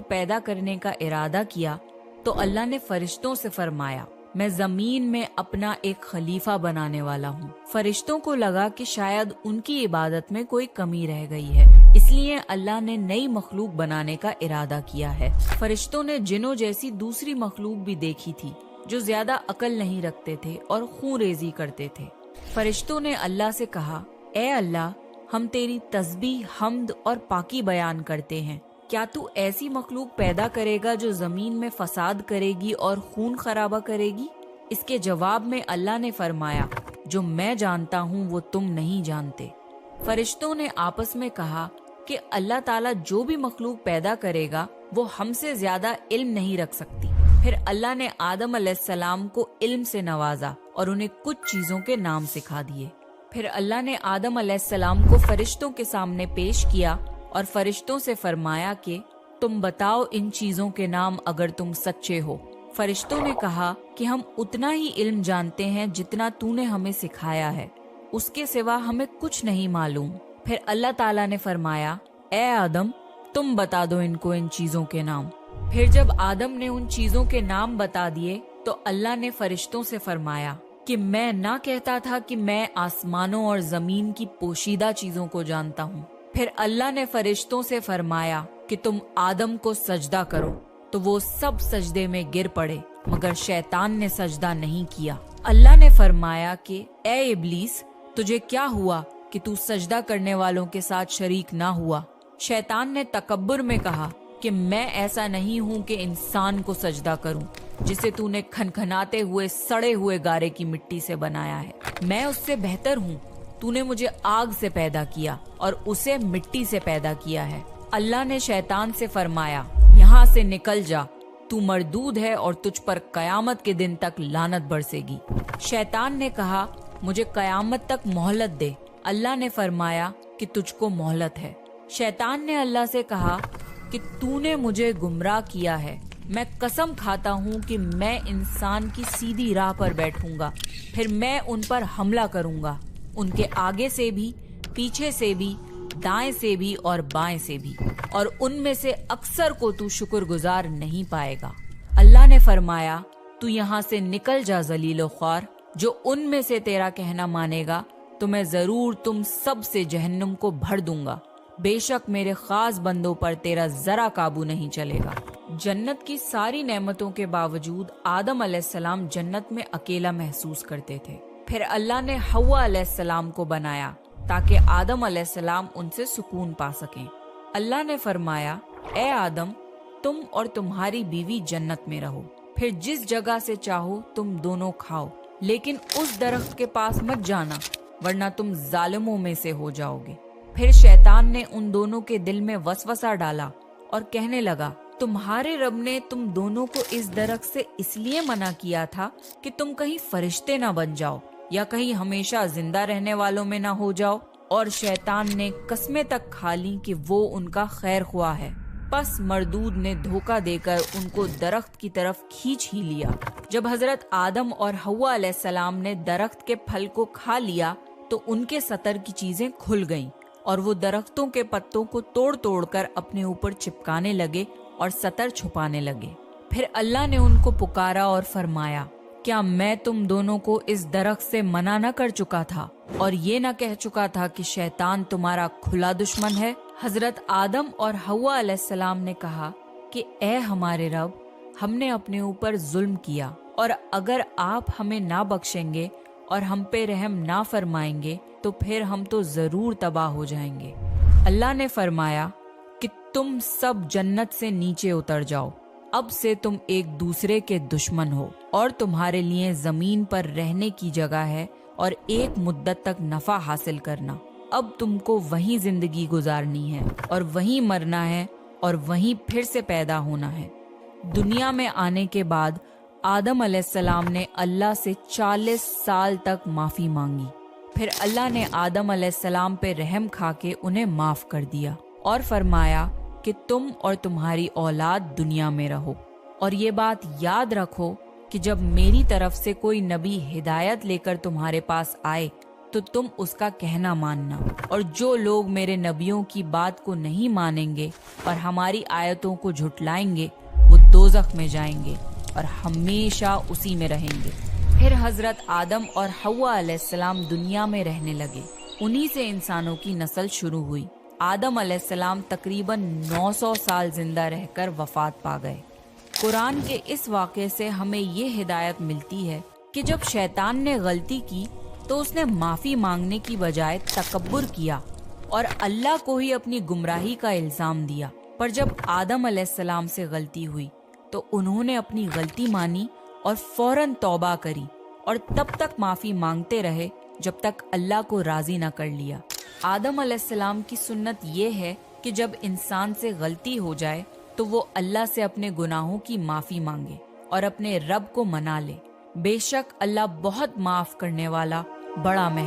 پیدا کرنے کا ارادہ کیا تو اللہ نے فرشتوں سے فرمایا میں زمین میں اپنا ایک خلیفہ بنانے والا ہوں۔ فرشتوں کو لگا کہ شاید ان کی عبادت میں کوئی کمی رہ گئی ہے، اس لیے اللہ نے نئی مخلوق بنانے کا ارادہ کیا ہے۔ فرشتوں نے جنوں جیسی دوسری مخلوق بھی دیکھی تھی جو زیادہ عقل نہیں رکھتے تھے اور خون ریزی کرتے تھے۔ فرشتوں نے اللہ سے کہا اے اللہ، ہم تیری تسبیح، حمد اور پاکی بیان کرتے ہیں، کیا تو ایسی مخلوق پیدا کرے گا جو زمین میں فساد کرے گی اور خون خرابہ کرے گی؟ اس کے جواب میں اللہ نے فرمایا جو میں جانتا ہوں وہ تم نہیں جانتے۔ فرشتوں نے آپس میں کہا کہ اللہ تعالیٰ جو بھی مخلوق پیدا کرے گا وہ ہم سے زیادہ علم نہیں رکھ سکتی۔ پھر اللہ نے آدم علیہ السلام کو علم سے نوازا اور انہیں کچھ چیزوں کے نام سکھا دیے۔ پھر اللہ نے آدم علیہ السلام کو فرشتوں کے سامنے پیش کیا اور فرشتوں سے فرمایا کہ تم بتاؤ ان چیزوں کے نام اگر تم سچے ہو۔ فرشتوں نے کہا کہ ہم اتنا ہی علم جانتے ہیں جتنا تو نے ہمیں سکھایا ہے، اس کے سوا ہمیں کچھ نہیں معلوم۔ پھر اللہ تعالیٰ نے فرمایا اے آدم، تم بتا دو ان کو ان چیزوں کے نام۔ پھر جب آدم نے ان چیزوں کے نام بتا دیے تو اللہ نے فرشتوں سے فرمایا کہ میں نہ کہتا تھا کہ میں آسمانوں اور زمین کی پوشیدہ چیزوں کو جانتا ہوں۔ پھر اللہ نے فرشتوں سے فرمایا کہ تم آدم کو سجدہ کرو، تو وہ سب سجدے میں گر پڑے مگر شیطان نے سجدہ نہیں کیا۔ اللہ نے فرمایا کہ اے ابلیس، تجھے کیا ہوا کہ تو سجدہ کرنے والوں کے ساتھ شریک نہ ہوا؟ شیطان نے تکبر میں کہا کہ میں ایسا نہیں ہوں کہ انسان کو سجدہ کروں جسے تو نے کھنکھناتے ہوئے سڑے ہوئے گارے کی مٹی سے بنایا ہے۔ میں اس سے بہتر ہوں، تو نے مجھے آگ سے پیدا کیا اور اسے مٹی سے پیدا کیا ہے۔ اللہ نے شیطان سے فرمایا یہاں سے نکل جا، تو مردود ہے اور تجھ پر قیامت کے دن تک لعنت برسے گی۔ شیطان نے کہا مجھے قیامت تک مہلت دے۔ اللہ نے فرمایا کہ تجھ کو مہلت ہے۔ شیطان نے اللہ سے کہا کہ تو نے مجھے گمراہ کیا ہے، میں قسم کھاتا ہوں کہ میں انسان کی سیدھی راہ پر بیٹھوں گا، پھر میں ان پر حملہ کروں گا، ان کے آگے سے بھی، پیچھے سے بھی، دائیں سے بھی اور بائیں سے بھی، اور ان میں سے اکثر کو تو شکر گزار نہیں پائے گا۔ اللہ نے فرمایا تو یہاں سے نکل جا ذلیل و خوار، جو ان میں سے تیرا کہنا مانے گا تو میں ضرور تم سب سے جہنم کو بھر دوں گا، بے شک میرے خاص بندوں پر تیرا ذرا قابو نہیں چلے گا۔ جنت کی ساری نعمتوں کے باوجود آدم علیہ السلام جنت میں اکیلا محسوس کرتے تھے۔ پھر اللہ نے حوا علیہ السلام کو بنایا تاکہ آدم علیہ السلام ان سے سکون پا سکیں۔ اللہ نے فرمایا اے آدم، تم اور تمہاری بیوی جنت میں رہو، پھر جس جگہ سے چاہو تم دونوں کھاؤ، لیکن اس درخت کے پاس مت جانا ورنہ تم ظالموں میں سے ہو جاؤ گے۔ پھر شیطان نے ان دونوں کے دل میں وسوسہ ڈالا اور کہنے لگا تمہارے رب نے تم دونوں کو اس درخت سے اس لیے منع کیا تھا کہ تم کہیں فرشتے نہ بن جاؤ یا کہیں ہمیشہ زندہ رہنے والوں میں نہ ہو جاؤ۔ اور شیطان نے قسمیں تک کھا لیں کہ وہ ان کا خیر خواہ ہے، پس مردود نے دھوکہ دے کر ان کو درخت کی طرف کھینچ ہی لیا۔ جب حضرت آدم اور حوا علیہ السلام نے درخت کے پھل کو کھا لیا تو ان کے سطر کی چیزیں کھل گئیں اور وہ درختوں کے پتوں کو توڑ توڑ کر اپنے اوپر چپکانے لگے اور سطر چھپانے لگے۔ پھر اللہ نے ان کو پکارا اور فرمایا کیا میں تم دونوں کو اس درخت سے منع نہ کر چکا تھا اور یہ نہ کہہ چکا تھا کہ شیطان تمہارا کھلا دشمن ہے؟ حضرت آدم اور حوا علیہ السلام نے کہا کہ اے ہمارے رب، ہم نے اپنے اوپر ظلم کیا، اور اگر آپ ہمیں نہ بخشیں گے اور ہم پہ رحم نہ فرمائیں گے تو پھر ہم تو ضرور تباہ ہو جائیں گے۔ اللہ نے فرمایا کہ تم سب جنت سے نیچے اتر جاؤ، اب سے تم ایک دوسرے کے دشمن ہو، اور تمہارے لیے زمین پر رہنے کی جگہ ہے اور ایک مدت تک نفع حاصل کرنا۔ اب تم کو وہیں زندگی گزارنی ہے اور وہیں مرنا ہے اور وہیں پھر سے پیدا ہونا ہے۔ دنیا میں آنے کے بعد آدم علیہ السلام نے اللہ سے 40 سال تک معافی مانگی، پھر اللہ نے آدم علیہ السلام پہ رحم کھا کے انہیں معاف کر دیا اور فرمایا کہ تم اور تمہاری اولاد دنیا میں رہو، اور یہ بات یاد رکھو کہ جب میری طرف سے کوئی نبی ہدایت لے کر تمہارے پاس آئے تو تم اس کا کہنا ماننا، اور جو لوگ میرے نبیوں کی بات کو نہیں مانیں گے اور ہماری آیتوں کو جھٹلائیں گے وہ دوزخ میں جائیں گے اور ہمیشہ اسی میں رہیں گے۔ پھر حضرت آدم اور حوا علیہ السلام دنیا میں رہنے لگے، انہی سے انسانوں کی نسل شروع ہوئی۔ آدم علیہ السلام تقریباً 900 سال زندہ رہ کر وفات پا گئے۔ قرآن کے اس واقعے سے ہمیں یہ ہدایت ملتی ہے کہ جب شیطان نے غلطی کی تو اس نے معافی مانگنے کی بجائے تکبر کیا اور اللہ کو ہی اپنی گمراہی کا الزام دیا۔ پر جب آدم علیہ السلام سے غلطی ہوئی تو انہوں نے اپنی غلطی مانی اور فوراً توبہ کری، اور تب تک معافی مانگتے رہے جب تک اللہ کو راضی نہ کر لیا۔ آدم علیہ السلام کی سنت یہ ہے کہ جب انسان سے غلطی ہو جائے تو وہ اللہ سے اپنے گناہوں کی معافی مانگے اور اپنے رب کو منا لے۔ بے شک اللہ بہت معاف کرنے والا، بڑا مہربان